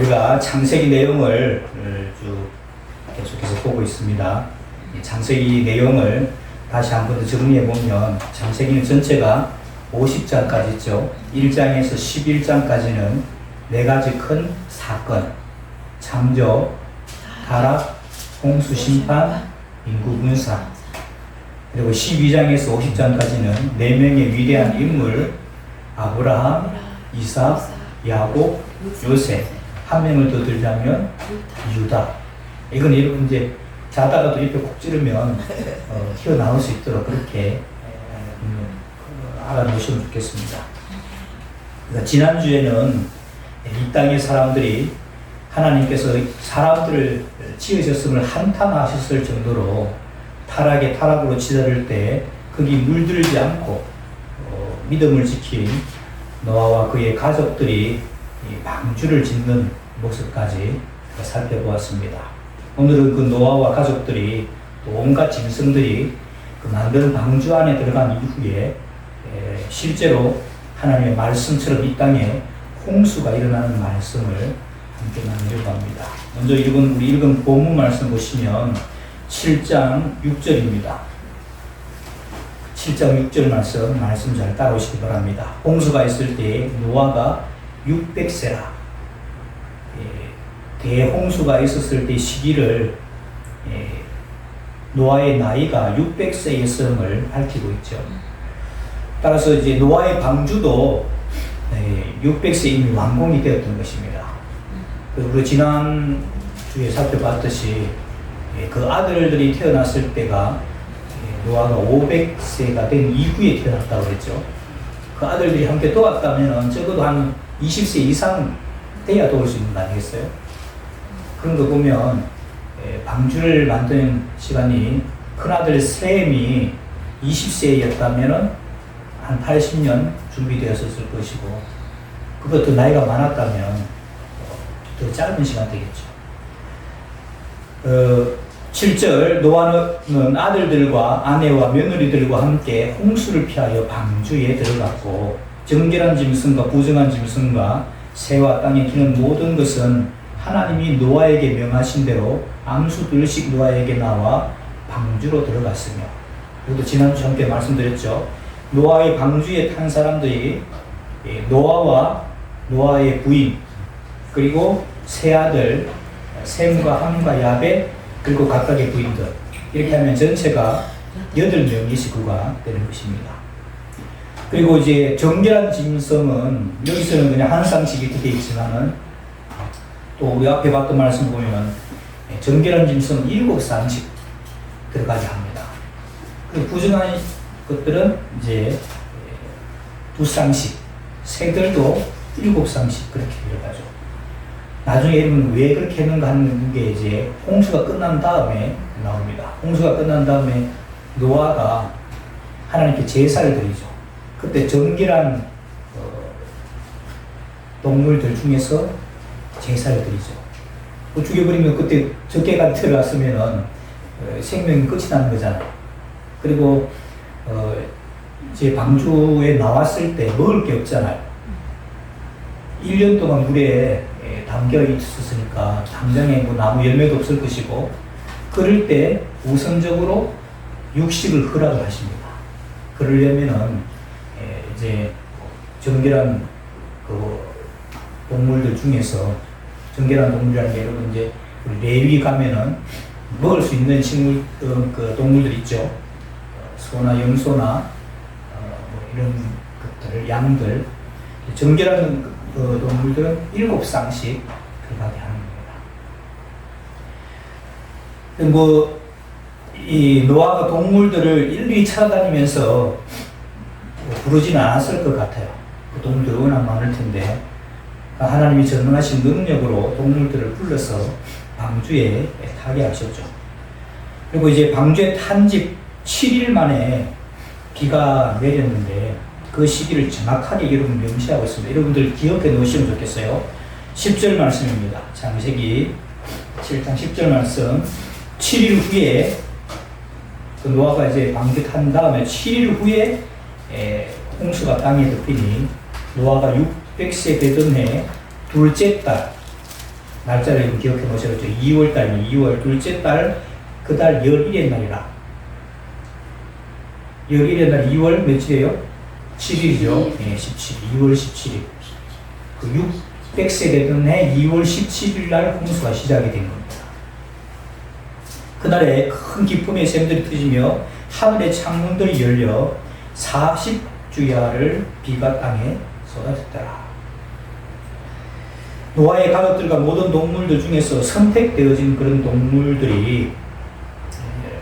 우리가 창세기 내용을 쭉 계속해서 보고 있습니다. 창세기 내용을 다시 한 번 더 정리해 보면 창세기는 전체가 50장까지 있죠. 1장에서 11장까지는 네 가지 큰 사건, 창조, 타락, 홍수 심판, 인구 분산, 그리고 12장에서 50장까지는 네 명의 위대한 인물, 아브라함, 이삭, 야곱, 요셉. 한 명을 더 들자면 유다. 이건 여러분 이제 자다가도 옆에 콕 찌르면 튀어나올 수 있도록 그렇게 알아놓으시면 좋겠습니다. 그러니까 지난주에는 이 땅의 사람들이 하나님께서 사람들을 지으셨음을 한탄하셨을 정도로 타락으로 치달을 때 거기 물들지 않고 믿음을 지킨 노아와 그의 가족들이 방주를 짓는 모습까지 살펴보았습니다. 오늘은 그 노아와 가족들이 또 온갖 짐승들이 그 만든 방주 안에 들어간 이후에 실제로 하나님의 말씀처럼 이 땅에 홍수가 일어나는 말씀을 함께 나누려고 합니다. 먼저 우리 읽은 본문 말씀 보시면 7장 6절입니다. 7장 6절 말씀 잘 따라오시기 바랍니다. 홍수가 있을 때 노아가 600세라. 대홍수가 있었을 때 시기를 노아의 나이가 600세였음을 밝히고 있죠. 따라서 이제 노아의 방주도 600세 이미 완공이 되었던 것입니다. 우리 지난 주에 살펴봤듯이 그 아들들이 태어났을 때가 노아가 500세가 된 이후에 태어났다고 그랬죠. 그 아들들이 함께 도왔다면 적어도 한 20세 이상 돼야 도울 수 있는 거 아니겠어요? 그런 거 보면 방주를 만드는 시간이 큰아들 셈이 20세였다면 한 80년 준비되었을 것이고 그보다 더 나이가 많았다면 더 짧은 시간 되겠죠. 7절 노아는 아들들과 아내와 며느리들과 함께 홍수를 피하여 방주에 들어갔고 정결한 짐승과 부정한 짐승과 새와 땅에 기는 모든 것은 하나님이 노아에게 명하신 대로 암수들씩 노아에게 나와 방주로 들어갔으며, 그리고 지난주 함께 말씀드렸죠. 노아의 방주에 탄 사람들이 노아와 노아의 부인, 그리고 세 아들 셈과 함과 야벳, 그리고 각각의 부인들, 이렇게 하면 전체가 8명의 식구가 되는 것입니다. 그리고 이제 정결한 짐승은 여기서는 그냥 한 쌍씩 이렇게 되어 있지만은 또 우리 앞에 봤던 말씀 보면 정결한 짐승은 7쌍씩 들어가게 합니다. 그 부정한 것들은 이제 2쌍씩, 새들도 7쌍씩 그렇게 들어가죠. 나중에 여러분 왜 그렇게 했는가 하는 게 이제 홍수가 끝난 다음에 나옵니다. 홍수가 끝난 다음에 노아가 하나님께 제사를 드리죠. 그때 정결한 동물들 중에서 제사를 드리죠. 죽여버리면 그때 적개가 들어갔으면은 생명이 끝이 나는 거잖아요. 그리고 이제 방주에 나왔을 때 먹을 게 없잖아요. 1년 동안 물에 담겨 있었으니까 당장에 뭐 나무 열매도 없을 것이고, 그럴 때 우선적으로 육식을 허락을 하십니다. 그러려면은 이제 정결한 그 동물들 중에서, 정결한 동물이라는 게 여러분 이제 우리 레위 가면은 먹을 수 있는 식물 그 동물들 있죠. 소나 염소나 뭐 이런 것들, 양들, 정결한 그 동물들은 7쌍씩 들어가게 하는 겁니다. 뭐 이 노아가 동물들을 일일이 찾아다니면서 부르지는 않았을 것 같아요. 그 동물들이 워낙 많을 텐데 하나님이 전능하신 능력으로 동물들을 불러서 방주에 타게 하셨죠. 그리고 이제 방주에 탄 지 7일 만에 비가 내렸는데 그 시기를 정확하게 여러분 명시하고 있습니다. 여러분들 기억해 놓으시면 좋겠어요. 10절 말씀입니다. 창세기 7장 10절 말씀. 7일 후에 그 노아가 이제 방주 탄 다음에 7일 후에 홍수가 땅에 덮이니 노아가 600세 되던 해 둘째 달 날짜를 기억해 보시겠죠. 2월 달이 2월 둘째 달, 그 달 11일 날이라. 11일 날 2월 며칠이에요? 7일이죠. 네, 17일. 2월 17일. 그 600세 되던 해 2월 17일 날 홍수가 시작이 된 겁니다. 그날에 큰 기쁨의 샘들이 터지며 하늘의 창문들이 열려 40주야를 비가 땅에 쏟아졌더라. 노아의 가족들과 모든 동물들 중에서 선택되어진 그런 동물들이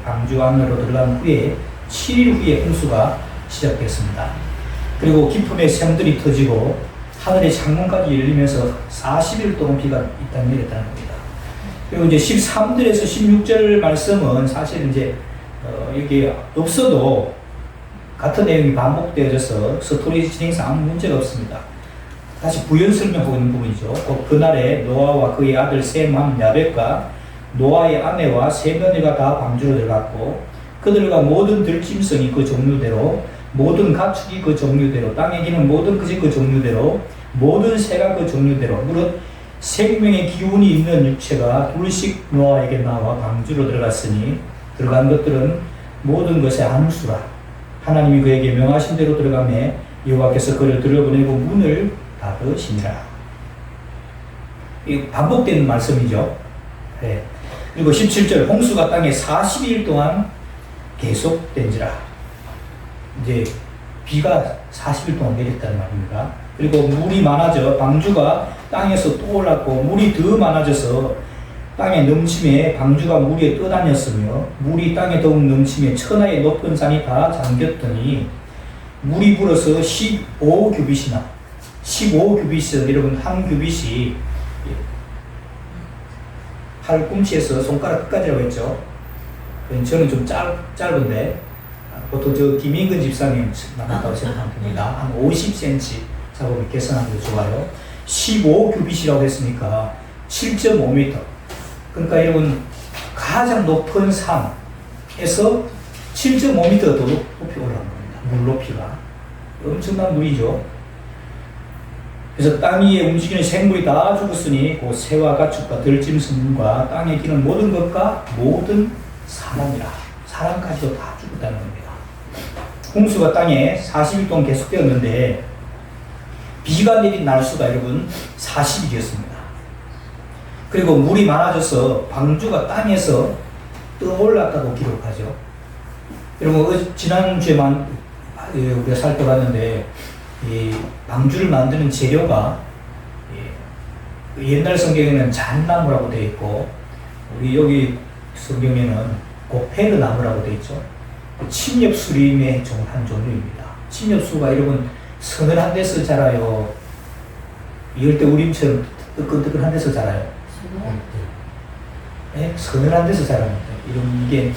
방주 안으로 들어간 후에 7일 후에 홍수가 시작됐습니다. 그리고 기쁨의 샘들이 터지고 하늘의 창문까지 열리면서 40일 동안 비가 이 땅에 내렸다는 겁니다. 그리고 이제 13절에서 16절 말씀은 사실 이제 이게 없어도 같은 내용이 반복되어져서 스토리 진행상 아무 문제가 없습니다. 다시 부연 설명하고 있는 부분이죠. 그날에 노아와 그의 아들 셈함 야벳과 노아의 아내와 세 며느리가 다 방주로 들어갔고 그들과 모든 들짐승이 그 종류대로 모든 가축이 그 종류대로 땅에 기는 모든 것이 그 종류대로 모든 새가 그 종류대로 무릇 생명의 기운이 있는 육체가 둘씩 노아에게 나와 방주로 들어갔으니 들어간 것들은 모든 것의 안수라. 하나님이 그에게 명하신 대로 들어가매 여호와께서 그를 들여보내고 문을 닫으시니라. 이 반복되는 말씀이죠. 네. 그리고 17절 홍수가 땅에 40일 동안 계속된지라. 이제 비가 40일 동안 내렸다는 말입니다. 그리고 물이 많아져 방주가 땅에서 또 올랐고 물이 더 많아져서 땅에 넘침에 방주가 물 위에 떠다녔으며 물이 땅에 더욱 넘침에 천하의 높은 산이 다 잠겼더니 물이 불어서 15규빗이나 15규빗은 여러분 한 규빗이 팔꿈치에서 손가락 끝까지라고 했죠. 저는 좀 짧은데 보통 저 김인근 집사님 만났다고 생각합니다. 한 50cm 작업을 계산하는 게 좋아요. 15규빗이라고 했으니까 7.5m. 그러니까 여러분 가장 높은 산에서 7.5m 더 높이 올라간 겁니다. 물 높이가. 엄청난 물이죠. 그래서 땅 위에 움직이는 생물이 다 죽었으니 그 새와 가축과 들짐승과 땅에 기는 모든 것과 모든 사람이라. 사람까지도 다 죽었다는 겁니다. 홍수가 땅에 40일 동안 계속되었는데 비가 내린 날수가 여러분 40일이었습니다. 그리고 물이 많아져서 방주가 땅에서 떠올랐다고 기록하죠. 여러분 지난주에만 우리가 살펴봤는데 이 방주를 만드는 재료가 옛날 성경에는 잣나무라고 되어 있고 우리 여기 성경에는 고페르 나무라고 되어 있죠. 침엽수림의 한 종류입니다. 침엽수가 여러분 서늘한 데서 자라요. 열대우림처럼 뜨끈뜨끈한 데서 자라요. 네? 서늘한 데서 자랍니다. 이게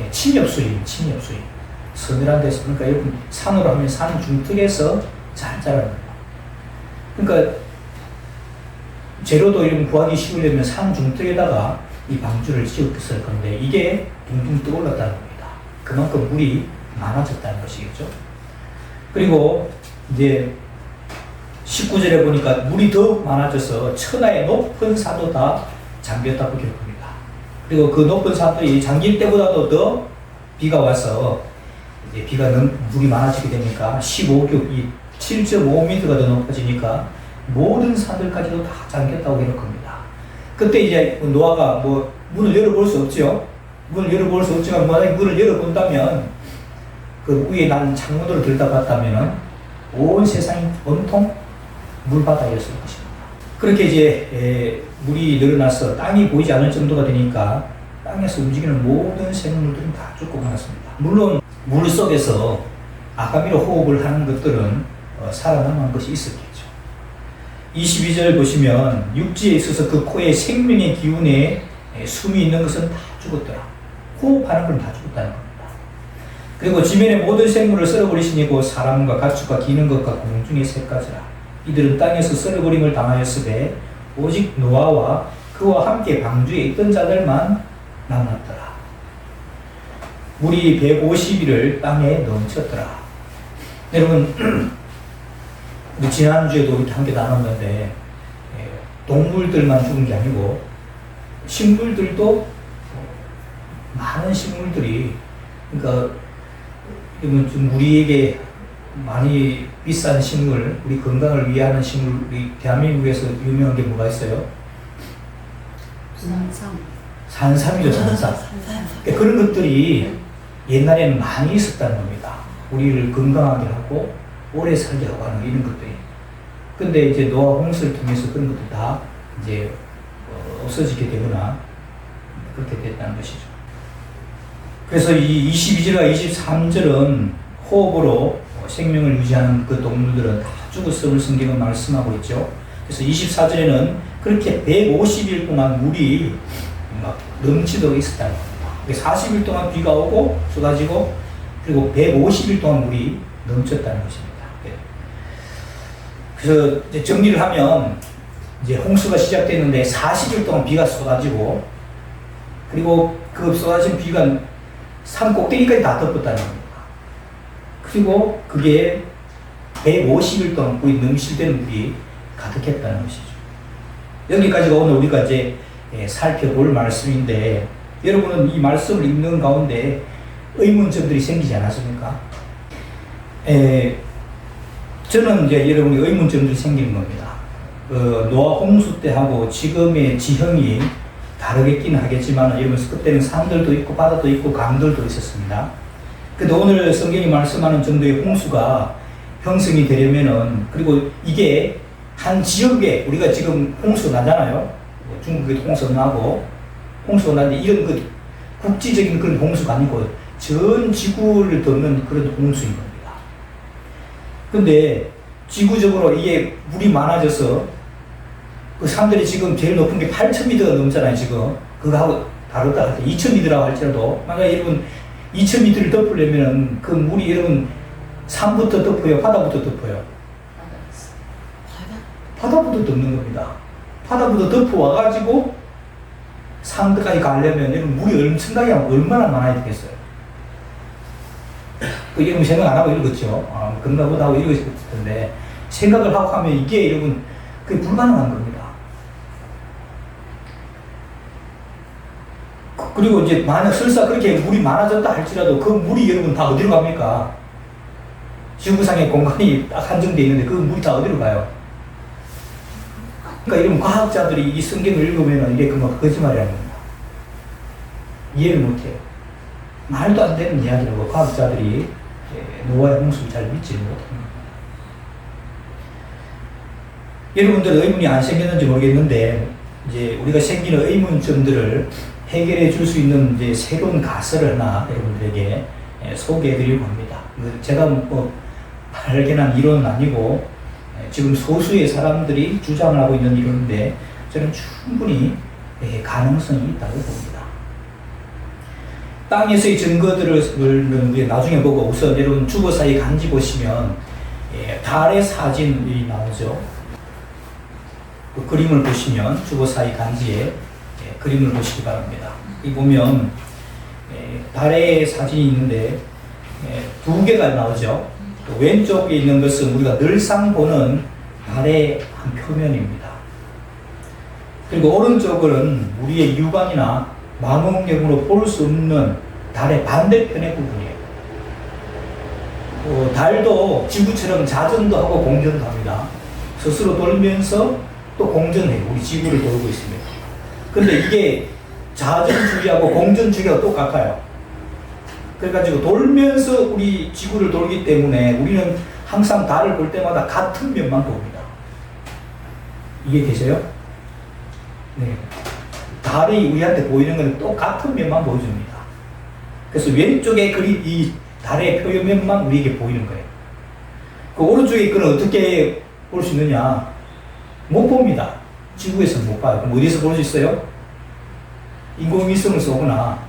침엽수림, 침엽수림. 서늘한 데서, 그러니까 여러분 산으로 하면 산 중턱에서 잘 자랍니다. 그러니까 재료도 이런 구하기 쉬우려면 산 중턱에다가 이 방주를 지었을 건데 이게 둥둥 떠올랐다는 겁니다. 그만큼 물이 많아졌다는 것이겠죠. 그리고 이제 19절에 보니까 물이 더 많아져서 천하의 높은 산도 다 잠겼다고 기록합니다. 그리고 그 높은 산들이 잠길 때보다도 더 비가 와서 이제 비가 물이 많아지게 되니까 15규, 7.5m가 더 높아지니까 모든 산들까지도 다 잠겼다고 기록합니다. 그때 이제 노아가 뭐 문을 열어볼 수 없죠. 문을 열어볼 수 없지만 만약에 문을 열어본다면 그 위에 난 창문으로 들여다봤다면 온 세상이 온통 물바다였을 것입니다. 그렇게 이제 물이 늘어나서 땅이 보이지 않을 정도가 되니까 땅에서 움직이는 모든 생물들은 다 죽고 말았습니다. 물론 물 속에서 아가미로 호흡을 하는 것들은 살아남은 것이 있었겠죠. 22절 보시면 육지에 있어서 그 코에 생명의 기운에 숨이 있는 것은 다 죽었더라. 호흡하는 건 다 죽었다는 겁니다. 그리고 지면의 모든 생물을 썰어버리시니 그 사람과 가축과 기는 것과 공중의 새까지라. 이들은 땅에서 썰어버림을 당하였으되 오직 노아와 그와 함께 방주에 있던 자들만 남았더라. 물이 150일을 땅에 넘쳤더라. 여러분 우리 지난주에도 우리 함께 나눴는데 동물들만 죽은 게 아니고 식물들도 많은 식물들이 그러니까 이건 좀 우리에게 많이 비싼 식물, 우리 건강을 위하는 식물, 우리 대한민국에서 유명한 게 뭐가 있어요? 산삼이죠, 산삼. 그러니까 그런 것들이 옛날에는 많이 있었다는 겁니다. 우리를 건강하게 하고 오래 살게 하고 하는 이런 것들이. 근데 이제 노아 홍수를 통해서 그런 것들 다 이제 없어지게 되거나 그렇게 됐다는 것이죠. 그래서 이 22절과 23절은 호흡으로 생명을 유지하는 그 동물들은 다 죽었음을 성경은 말씀하고 있죠. 그래서 24절에는 그렇게 150일 동안 물이 막 넘치도록 있었다는 겁니다. 40일 동안 비가 오고 쏟아지고 그리고 150일 동안 물이 넘쳤다는 것입니다. 그래서 이제 정리를 하면 이제 홍수가 시작됐는데 40일 동안 비가 쏟아지고 그리고 그 쏟아진 비가 산 꼭대기까지 다 덮었다는 겁니다. 그리고 그게 150일 동안 거의 넘실대는 물이 가득했다는 것이죠. 여기까지가 오늘 우리가 이제 살펴볼 말씀인데 여러분은 이 말씀을 읽는 가운데 의문점들이 생기지 않았습니까? 저는 이제 여러분이 의문점들이 생기는 겁니다. 노아 홍수 때하고 지금의 지형이 다르겠긴 하겠지만 여러분 그때는 산들도 있고 바다도 있고 강들도 있었습니다. 근데 오늘 성경이 말씀하는 정도의 홍수가 형성이 되려면은 그리고 이게 한 지역에 우리가 지금 홍수 나잖아요. 중국에도 홍수 나고 홍수가 나는데 이런 그 국지적인 그런 홍수가 아니고 전 지구를 덮는 그런 홍수인 겁니다. 근데 지구적으로 이게 물이 많아져서 그 산들이 지금 제일 높은 게 8,000m가 넘잖아요, 지금. 그거하고 다르다 할 때 2,000m라고 할지라도 만약에 여러분 2,000m를 덮으려면 그 물이 여러분 산부터 덮어요, 바다부터 덮어요? 바다부터 덮는 겁니다. 바다부터 덮어와가지고 산까지 가려면 여러분 물이 엄청나게 얼마나 많아야 되겠어요? 그 여러분 생각 안 하고 읽었죠? 그런가 보다 하고 읽었을 텐데 생각을 하고 하면 이게 여러분 그게 불가능한 겁니다. 그리고 이제 만약 설사 그렇게 물이 많아졌다 할지라도 그 물이 여러분 다 어디로 갑니까? 지구상의 공간이 딱 한정되어 있는데 그 물이 다 어디로 가요? 그러니까 이런 과학자들이 이 성경을 읽으면 이게 그만 거짓말이라는 겁니다. 이해를 못해요. 말도 안 되는 이야기라고 과학자들이 노아의 홍수를 잘 믿지 못합니다. 여러분들 의문이 안 생겼는지 모르겠는데 이제 우리가 생기는 의문점들을 해결해 줄 수 있는 이제 새로운 가설을 하나 여러분들에게 소개해 드리려고 합니다. 제가 뭐 발견한 이론은 아니고 지금 소수의 사람들이 주장을 하고 있는 이론인데 저는 충분히 가능성이 있다고 봅니다. 땅에서의 증거들을 나중에 보고 우선 여러분 주보사의 간지 보시면 달의 사진이 나오죠. 그 그림을 보시면 주보사의 간지에 그림을 보시기 바랍니다. 이 보면 달의 사진이 있는데 두 개가 나오죠. 왼쪽에 있는 것은 우리가 늘상 보는 달의 한 표면입니다. 그리고 오른쪽은 우리의 육안이나 망원경으로 볼 수 없는 달의 반대편의 부분이에요. 달도 지구처럼 자전도 하고 공전도 합니다. 스스로 돌면서 또 공전해요. 우리 지구를 돌고 있습니다. 근데 이게 자전주기하고 공전주기가 똑같아요. 그래가지고 돌면서 우리 지구를 돌기 때문에 우리는 항상 달을 볼 때마다 같은 면만 봅니다. 이해되세요? 네. 달이 우리한테 보이는 건 똑같은 면만 보여줍니다. 그래서 왼쪽에 이 달의 표면만 우리에게 보이는 거예요. 그 오른쪽에 그걸 어떻게 볼 수 있느냐? 못 봅니다. 지구에서는 못 봐요. 그럼 어디서 볼 수 있어요? 인공위성을 쏘거나,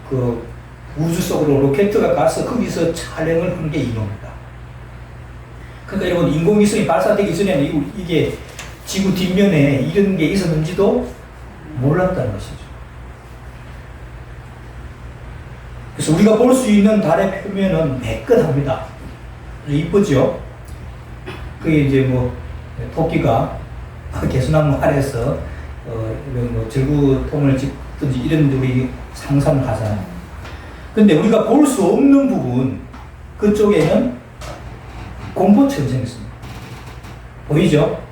그 우주 속으로 로켓가 가서 거기서 촬영을 한 게 이겁니다. 그러니까 여러분, 인공위성이 발사되기 전에는 이게 지구 뒷면에 이런 게 있었는지도 몰랐다는 것이죠. 그래서 우리가 볼 수 있는 달의 표면은 매끈합니다. 이쁘죠? 그게 이제 토끼가 개수나무 아래에서 이런 뭐 절구통을 짚든지 이런 우리 상상을 하잖아요. 근데 우리가 볼 수 없는 부분 그쪽에는 공포천생이 있습니다. 보이죠?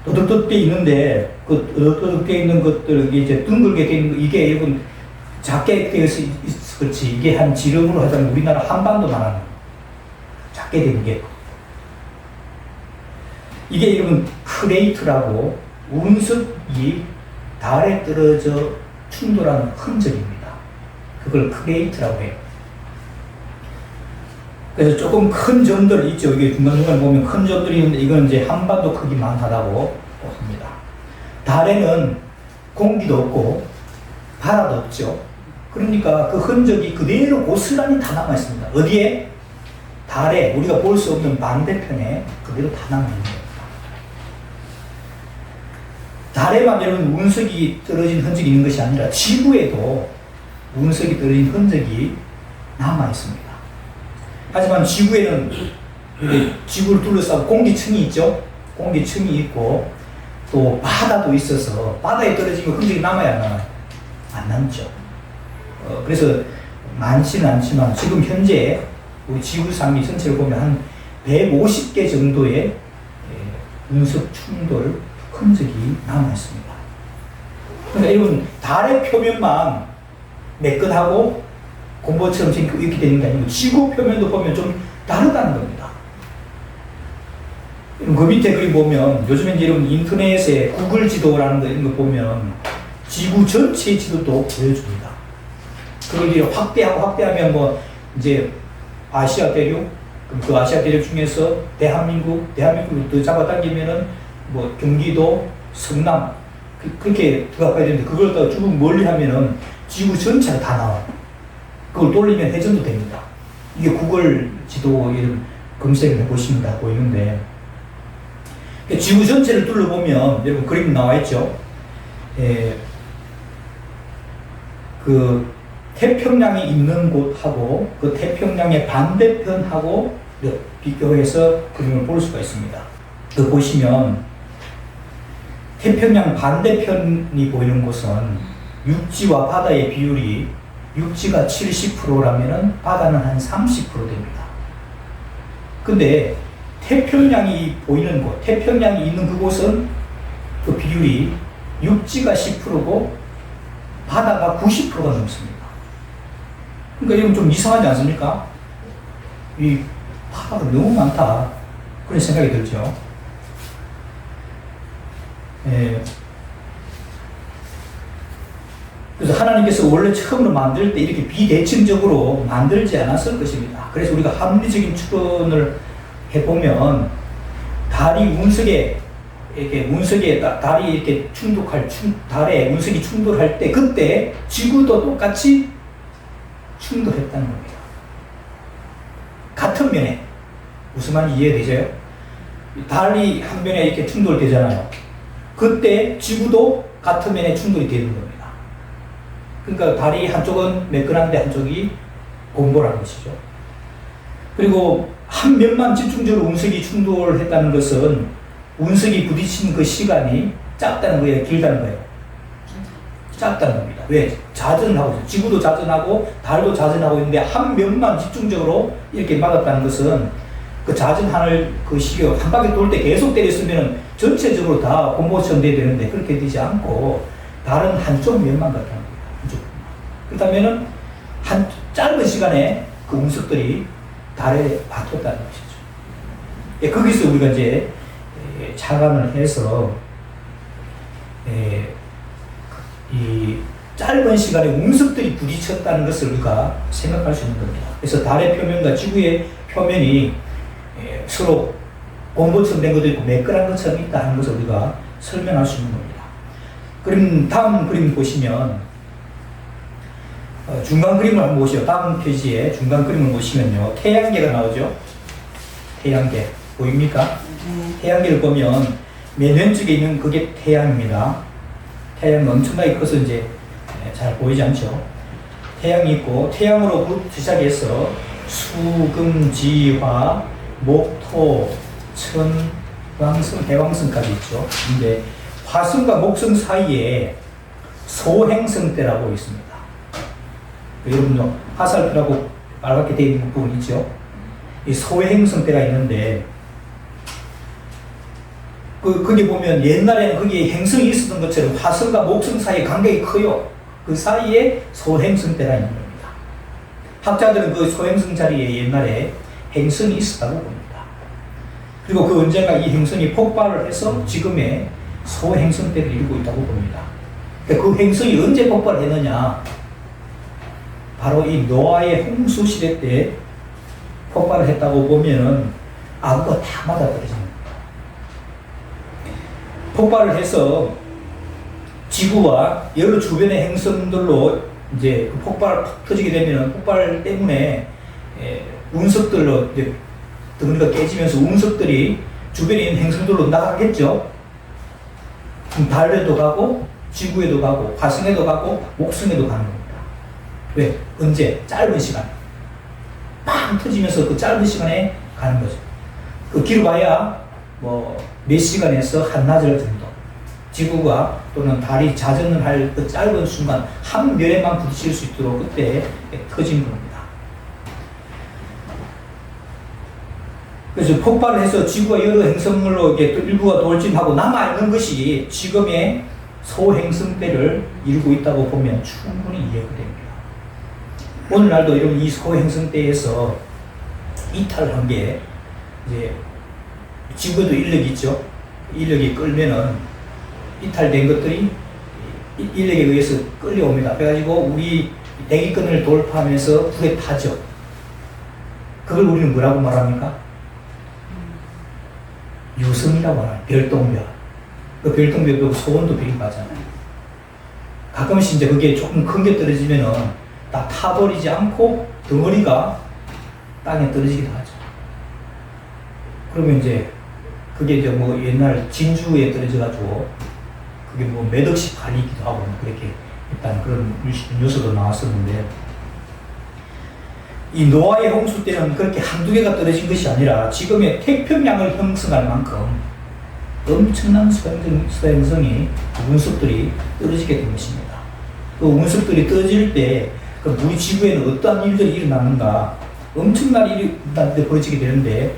도둑도둑 돼 있는데 그 도둑도둑 돼 있는 것들 이제 둥글게 돼 있는 거 이게 여러분 작게 되어서 그렇지 이게 한 지름으로 하자면 우리나라 한반도만 하는 작게 된 게 이게 여러분 크레이트라고 운석이 달에 떨어져 충돌하는 흔적입니다. 그걸 크레이트라고 해요. 그래서 조금 큰 점들 있죠. 이게 중간중간 보면 큰 점들이 있는데 이건 이제 한반도 크기만 하다고 합니다. 달에는 공기도 없고 바다도 없죠. 그러니까 그 흔적이 그대로 고스란히 다 남아 있습니다. 어디에? 달에 우리가 볼 수 없는 반대편에 그대로 다 남아 있는 겁니다. 달에만 여러분 운석이 떨어진 흔적이 있는 것이 아니라 지구에도 운석이 떨어진 흔적이 남아 있습니다. 하지만 지구에는 지구를 둘러싸고 공기층이 있죠. 공기층이 있고 또 바다도 있어서 바다에 떨어지면 흔적이 남아야 안 남아요? 안 남죠. 그래서 많지는 않지만 지금 현재 우리 지구상이 전체를 보면 한 150개 정도의 운석 충돌 흔적이 남아 있습니다. 그러니까 여러분 달의 표면만 매끈하고 공보처럼 이렇게 되는 게 아니고 지구 표면도 보면 좀 다르다는 겁니다. 그 밑에 그림 보면 요즘에 이제 여러분 인터넷에 구글 지도라는 거 이런 거 보면 지구 전체의 지도도 보여줍니다. 그걸 이제 확대하면 뭐 이제 아시아 대륙, 그 아시아 대륙 중에서 대한민국을 더 잡아당기면은 뭐 경기도, 성남 그렇게 들어가야 되는데 그걸 더 쭉 멀리 하면은 지구 전체가 다 나와요. 그걸 돌리면 회전도 됩니다. 이게 구글 지도 이런 검색을 해보시면 다 보이는데 지구 전체를 둘러보면 여러분 그림 나와 있죠. 그 태평양이 있는 곳하고 그 태평양의 반대편하고 비교해서 그림을 볼 수가 있습니다. 그 보시면 태평양 반대편이 보이는 곳은 육지와 바다의 비율이 육지가 70%라면은 바다는 한 30% 됩니다. 근데 태평양이 보이는 곳, 태평양이 있는 그곳은 그 비율이 육지가 10%고 바다가 90%가 넘습니다. 그러니까 이건 좀 이상하지 않습니까? 이 바다가 너무 많다. 그런 생각이 들죠. 그래서 하나님께서 원래 처음으로 만들 때 이렇게 비대칭적으로 만들지 않았을 것입니다. 그래서 우리가 합리적인 추론을 해보면 달이 운석에 달이 이렇게 달에 운석이 충돌할 때 그때 지구도 똑같이 충돌했다는 겁니다. 같은 면에 무슨 말인지 이해되죠? 달이 한 면에 이렇게 충돌되잖아요. 그때 지구도 같은 면에 충돌이 되는 겁니다. 그러니까 달이 한쪽은 매끈한데 한쪽이 곰보라는 것이죠. 그리고 한 면만 집중적으로 운석이 충돌했다는 것은 운석이 부딪힌 그 시간이 짧다는 거예요, 길다는 거예요? 짧다는 겁니다. 왜? 자전하고 있어요. 지구도 자전하고 달도 자전하고 있는데 한 면만 집중적으로 이렇게 막았다는 것은 그 자전하는 그 시기가 한 바퀴 돌 때 계속 때렸으면 전체적으로 다 곰보처럼 돼야 되는데 그렇게 되지 않고 달은 한쪽 면만 갔다는 거예요. 그렇다면은 한 짧은 시간에 그 운석들이 달에 맞췄다는 것이죠. 거기서 우리가 이제 착안을 해서 이 짧은 시간에 운석들이 부딪혔다는 것을 우리가 생각할 수 있는 겁니다. 그래서 달의 표면과 지구의 표면이 서로 곰보처럼 된 것도 있고 매끈한 것처럼 있다는 것을 우리가 설명할 수 있는 겁니다. 그럼 다음 그림 보시면 중간 그림을 한번 보시죠. 다음 페이지에 중간 그림을 보시면요. 태양계가 나오죠. 태양계 보입니까? 태양계를 보면 맨 왼쪽에 있는 그게 태양입니다. 태양은 엄청나게 커서 이제 잘 보이지 않죠. 태양이 있고 태양으로부터 시작해서 수, 금, 지, 화, 목, 토, 천, 왕성, 해왕성까지 있죠. 근데 화성과 목성 사이에 소행성 때라고 있습니다. 여러분요, 화살표라고 빨갛게 되어 있는 부분 있죠. 이 소행성 때가 있는데, 거기 보면 옛날에는 거기에 행성이 있었던 것처럼 화성과 목성 사이에 간격이 커요. 그 사이에 소행성 때가 있는 겁니다. 학자들은 그 소행성 자리에 옛날에 행성이 있었다고 봅니다. 그리고 그 언젠가 이 행성이 폭발을 해서 지금의 소행성 때를 이루고 있다고 봅니다. 그 행성이 언제 폭발했느냐? 바로 이 노아의 홍수 시대 때 폭발을 했다고 보면은 아구가 다 맞아떨어집니다. 폭발을 해서 지구와 여러 주변의 행성들로 이제 그 폭발 터지게 되면 폭발 때문에 운석들로 이제 덩어리가 깨지면서 운석들이 주변에 있는 행성들로 나가겠죠. 달에도 가고 지구에도 가고 화성에도 가고 목성에도 가는 겁니다. 왜? 언제? 짧은 시간. 빵 터지면서 그 짧은 시간에 가는 거죠. 그 길어봐야 뭐 몇 시간에서 한나절 정도. 지구가 또는 달이 자전을 할 그 짧은 순간 한 면에만 부딪힐 수 있도록 그때 터진 겁니다. 그래서 폭발을 해서 지구가 여러 행성물로 이게 또 일부가 돌진하고 남아있는 것이 지금의 소행성 때를 이루고 있다고 보면 충분히 이해가 됩니다. 오늘날도 이런 이 소행성 때에서 이탈한 게 이제 지구에도 인력이 있죠. 인력이 끌면은 이탈된 것들이 인력에 의해서 끌려옵니다. 그래가지고 우리 대기권을 돌파하면서 불에 타죠. 그걸 우리는 뭐라고 말합니까? 유성이라고 하나요. 별똥별. 그 별똥별도 소원도 비립하잖아요. 가끔씩 이제 그게 조금 큰 게 떨어지면은 다 타버리지 않고 덩어리가 땅에 떨어지기도 하죠. 그러면 이제 그게 이제 뭐 옛날 진주에 떨어져가지고 그게 뭐 몇 억씩 갈리기도 하고 그렇게 일단 그런 뉴스도 나왔었는데, 이 노아의 홍수 때는 그렇게 한두 개가 떨어진 것이 아니라 지금의 태평양을 형성할 만큼 엄청난 소행성이 운석들이 떨어지게 된 것입니다. 그 운석들이 떨어질 때 그 우리 지구에는 어떠한 일들이 일어나는가, 엄청난 일이 벌어지게 되는데,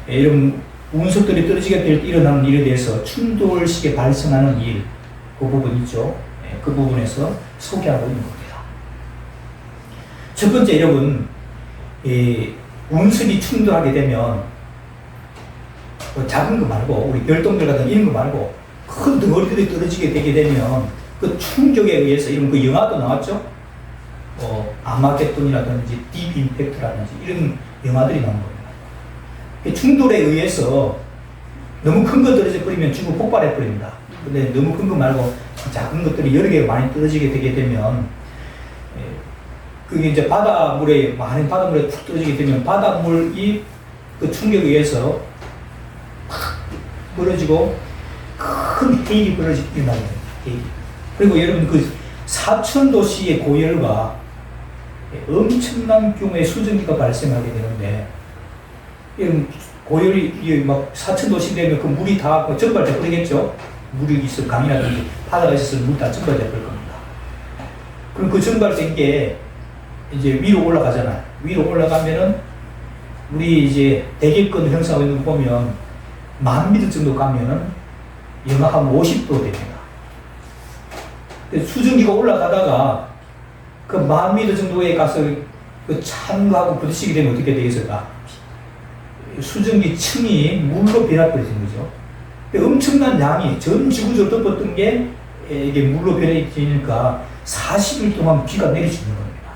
이런 운석들이 떨어지게 될 때 일어나는 일에 대해서 충돌식에 발생하는 일, 그 부분 있죠. 그 부분에서 소개하고 있는 겁니다. 첫 번째, 여러분, 운석이 충돌하게 되면 뭐 작은 거 말고 우리 별똥별 같은 이런 거 말고 큰 덩어리들이 떨어지게 되게 되면 그 충격에 의해서 이런 그 영화도 나왔죠. 아마겟돈이라든지 딥 임팩트라든지 이런 영화들이 나온 겁니다. 충돌에 의해서 너무 큰 거 떨어져 버리면 지구 폭발해 버립니다. 근데 너무 큰 거 말고 작은 것들이 여러 개가 많이 떨어지게 되게 되면 그게 이제 바닷물에 많은 바닷물에 툭 떨어지게 되면 바닷물이 그 충격에 의해서 팍 벌어지고 큰 해일이 일어나게 됩니다. 해일. 그리고 여러분 그 사천 도시의 고열과 엄청난 규모의 수증기가 발생하게 되는데, 이런 고열이 막 사천 도시 되면 그 물이 다 전발돼 버리겠죠. 물이 있을 강이라든지 바다가 있었으면 물이 다 전발돼 버릴 겁니다. 그럼 그 전발된 게 이제 위로 올라가잖아요. 위로 올라가면은 우리 이제 대기권 형성하고 있는 거 보면 10,000m 정도 가면은 영하 한 50도 됩니다. 수증기가 올라가다가 그 10,000m 정도에 가서 그 찬 거하고 부딪히게 되면 어떻게 되겠을까? 수증기 층이 물로 변화버리는 거죠. 엄청난 양이 전 지구적으로 덮었던 게 이게 물로 변해지니까 40일 동안 비가 내리치는 겁니다.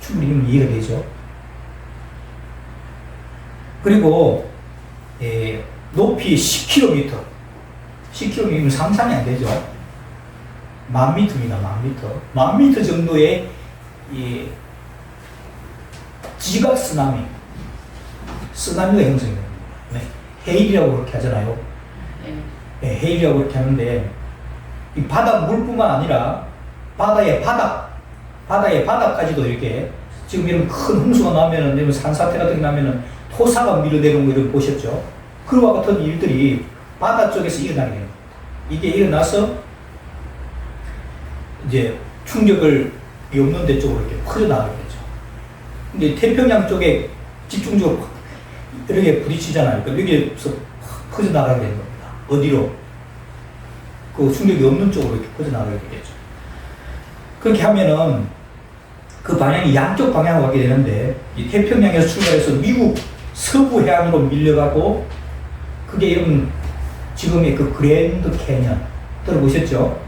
충분히 이해가 되죠. 그리고 높이 10km, 10km면 상상이 안 되죠. 10,000m입니다. 10,000m 정도의 이 지각 쓰나미가 형성이 됩니다. 네. 해일이라고 그렇게 하잖아요. 네, 해일이라고 그렇게 하는데, 이 바다 물뿐만 아니라 바다의 바닥까지도 이렇게, 지금 이런 큰 홍수가 나면은, 산사태 같은 게 나면은 토사가 밀어내는 거 이런 거 보셨죠? 그와 같은 일들이 바다 쪽에서 일어나게 됩니다. 이게 일어나서 이제 충격을 없는 데 쪽으로 이렇게 퍼져나가게 되죠. 근데 태평양 쪽에 집중적으로 이렇게 부딪히잖아요. 그러니까 여기에서 퍼져나가게 되는 겁니다. 어디로? 그 충격이 없는 쪽으로 이렇게 퍼져나가게 되겠죠. 그렇게 하면은 그 방향이 양쪽 방향으로 가게 되는데, 이 태평양에서 출발해서 미국 서부 해안으로 밀려가고, 그게 여러분 지금의 그 그랜드 캐년 들어보셨죠?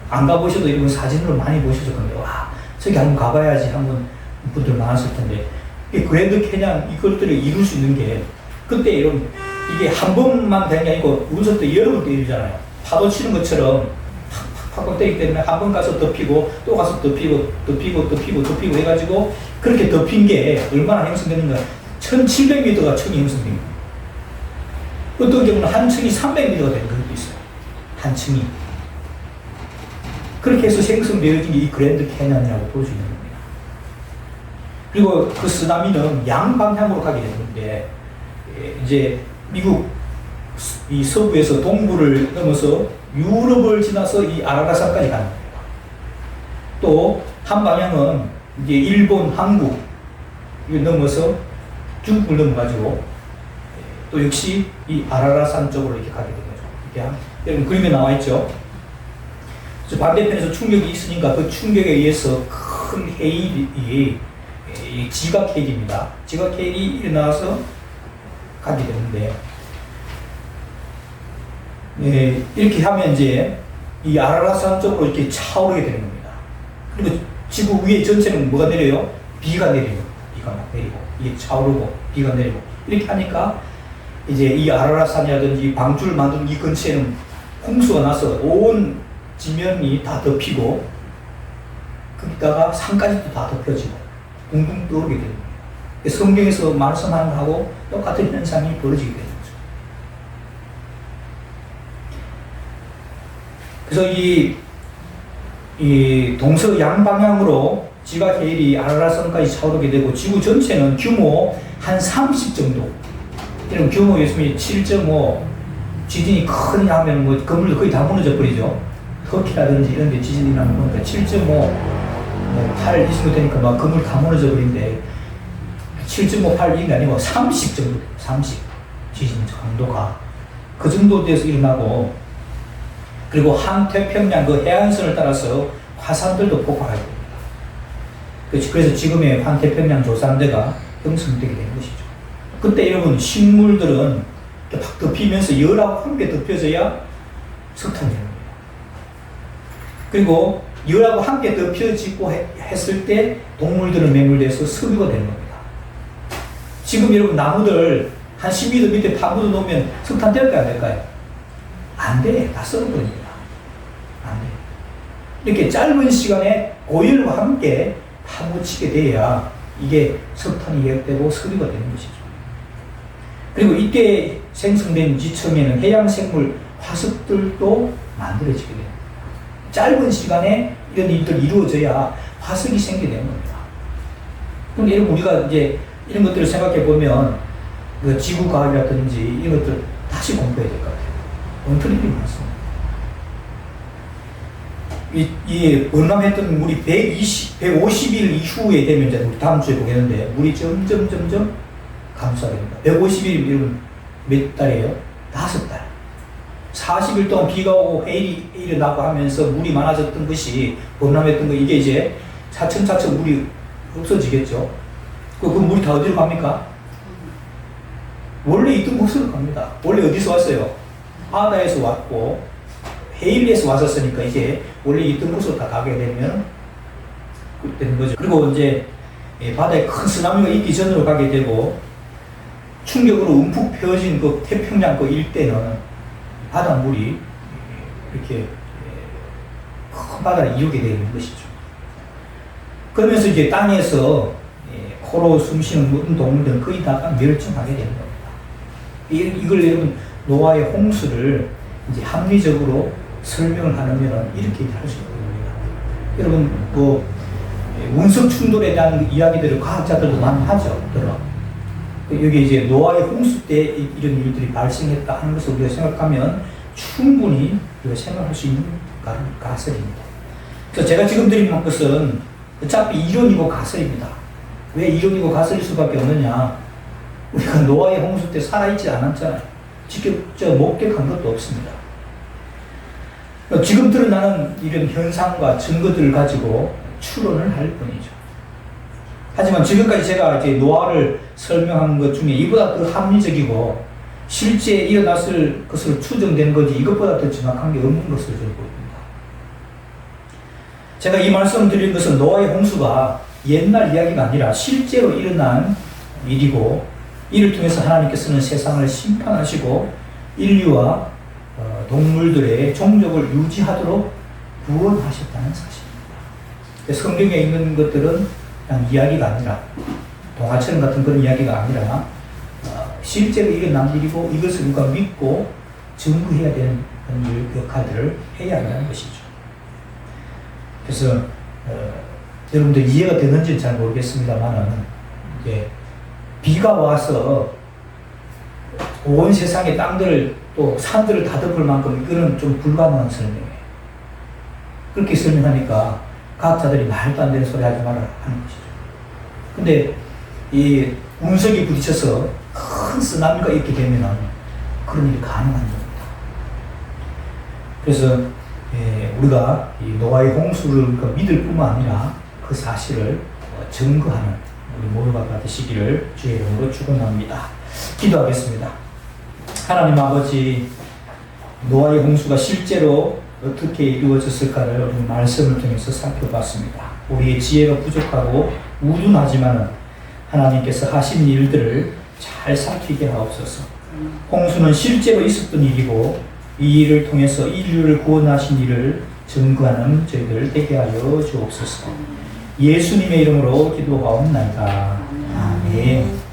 안 가보셔도 이런 사진으로 많이 보셨을 건데, 와, 저기 한번 가봐야지 하는 분들 많았을 텐데, 이 그랜드 캐년 이것들을 이룰 수 있는 게, 그때 이런, 이게 한 번만 되는 게 아니고, 운석 때 여러 번 때리잖아요. 파도 치는 것처럼 팍팍팍 때리기 때문에 한 번 가서 덮이고, 또 가서 덮이고 해가지고, 그렇게 덮인 게 얼마나 형성되는가. 1700m가 층이 형성됩니다. 어떤 경우는 한 층이 300m가 되는 것도 있어요. 한 층이. 그렇게 해서 생성되어진 게 이 그랜드 캐년이라고 볼 수 있는 겁니다. 그리고 그 쓰나미는 양방향으로 가게 되는데, 이제 미국 이 서부에서 동부를 넘어서 유럽을 지나서 이 아라라산까지 가는 겁니다. 또 한 방향은 이제 일본, 한국 이걸 넘어서 중국을 넘어가지고 또 역시 이 아라라산 쪽으로 이렇게 가게 되는 거죠. 이렇게 여러분 그림에 나와 있죠. 반대편에서 충격이 있으니까 그 충격에 의해서 큰 해일이 지각 해일입니다. 지각 해일이 일어나서 가게 되는데, 이렇게 하면 이제 이 아라라산 쪽으로 이렇게 차오르게 되는 겁니다. 그리고 지구 위에 전체는 뭐가 내려요? 비가 내려요. 비가 막 내리고, 이게 차오르고, 비가 내리고. 이렇게 하니까 이제 이 아라라산이라든지 방주를 만든 이 근처에는 홍수가 나서 온 지면이 다 덮이고, 거기다가 산까지도 다 덮여지고, 둥둥 떠오르게 되는 거예요. 성경에서 말씀하는 거하고 똑같은 현상이 벌어지게 되는 거죠. 그래서 이 동서양 방향으로 지각 해일이 아라라산까지 차오르게 되고, 지구 전체는 규모 한 30 정도. 이런 규모였으면 7.5 지진이 크냐 하면 뭐 건물도 거의 다 무너져 버리죠. 터키라든지 이런 데 지진이 나면 보니까 7.5, 8 이 정도 되니까 막 건물 다 무너져 버리는데, 7.58 이게 아니고 30 정도, 30 지진 강도가 그 정도 돼서 일어나고, 그리고 한태평양 그 해안선을 따라서 화산들도 폭발하게 됩니다. 그래서 지금의 한태평양 조산대가 형성되게 된 것이죠. 그때 여러분 식물들은 팍 덮이면서 열하고 함께 덮여져야 석탄이 됩니다. 그리고 열하고 함께 덮여지고 했을 때 동물들은 매몰돼서 석유가 되는 겁니다. 지금 여러분 나무들 한 10m 밑에 파묻어 놓으면 석탄 될까요, 안 될까요? 안 돼. 다 썩어버립니다. 안 돼. 이렇게 짧은 시간에 고열과 함께 파묻히게 돼야 이게 석탄이 예약되고 석유가 되는 것이죠. 그리고 이때 생성된 지층에는 해양생물 화석들도 만들어지게 됩니다. 짧은 시간에 이런 일들이 이루어져야 화석이 생기게 되는 겁니다. 그럼 여러분 우리가 이제 이런 것들을 생각해 보면 그 지구과학이라든지 이런 것들 다시 공부해야 될 것 같아요. 엉터리들이 많습니다. 이 범람했던 물이 150일 이후에 되면 이제 우리 다음 주에 보겠는데 물이 점점 감소하게 됩니다. 150일이면 몇 달이에요? 5달. 40일 동안 비가 오고 해일이 일어나고 하면서 물이 많아졌던 것이 범람했던 거 이게 이제 차츰 물이 없어지겠죠. 그 물이 다 어디로 갑니까? 원래 있던 곳으로 갑니다. 원래 어디서 왔어요? 바다에서 왔고 해일에서 왔었으니까 이제 원래 있던 곳으로 다 가게 되면 되는 거죠. 그리고 이제 바다에 큰 쓰나미가 있기 전으로 가게 되고 충격으로 움푹 펴진 그 태평양 그 일대는 바닷물이 이렇게 큰 바다를 이루게 되는 것이죠. 그러면서 이제 땅에서 코로 숨쉬는 모든 동물들은 거의 다 멸종하게 되는 겁니다. 이걸 여러분 노아의 홍수를 이제 합리적으로 설명을 하려면 이렇게 할 수 있는 겁니다. 여러분 뭐 운석 충돌에 대한 이야기들을 과학자들도 많이 하죠. 여기 이제 노아의 홍수 때 이런 일들이 발생했다 하는 것을 우리가 생각하면 충분히 우리가 생각할 수 있는 가설입니다. 그래서 제가 지금 드린 것은 어차피 이론이고 가설입니다. 왜 이론이고 가설일 수밖에 없느냐? 우리가 노아의 홍수 때 살아있지 않았잖아요. 직접 목격한 것도 없습니다. 지금 드러나는 이런 현상과 증거들을 가지고 추론을 할 뿐이죠. 하지만 지금까지 제가 이제 노아를 설명한 것 중에 이보다 더 합리적이고 실제 일어났을 것으로 추정된 거지 이것보다 더 정확한 게 없는 것으로 저는 보입니다. 제가 이 말씀을 드린 것은 노아의 홍수가 옛날 이야기가 아니라 실제로 일어난 일이고 이를 통해서 하나님께서는 세상을 심판하시고 인류와 동물들의 종족을 유지하도록 구원하셨다는 사실입니다. 성경에 있는 것들은 그냥 이야기가 아니라 동화처럼 같은 그런 이야기가 아니라 실제로 일어난 일이고 이것을 우리가 믿고 증거해야 되는 역할들을 해야 한다는 것이죠. 그래서 여러분들 이해가 되는지는 잘 모르겠습니다만은 이제 비가 와서 온 세상의 땅들을 또 산들을 다 덮을 만큼 이거는 좀 불가능한 설명이에요. 그렇게 설명하니까 과학자들이 말도 안 되는 소리 하지 마라 하는 것이죠. 근데 이 운석이 부딪혀서 큰 쓰나미가 있게 되면 그런 일이 가능한 겁니다. 그래서 우리가 이 노아의 홍수를 믿을 뿐만 아니라 그 사실을 증거하는 우리 모두가 받으시기를 주의 이름으로 축원합니다. 기도하겠습니다. 하나님 아버지, 노아의 홍수가 실제로 어떻게 이루어졌을까를 우리 말씀을 통해서 살펴봤습니다. 우리의 지혜가 부족하고 우둔하지만 하나님께서 하신 일들을 잘 살피게 하옵소서. 홍수는 실제로 있었던 일이고 이 일을 통해서 인류를 구원하신 일을 증거하는 저희들 되게 하여 주옵소서. 예수님의 이름으로 기도하옵나이다. 아멘.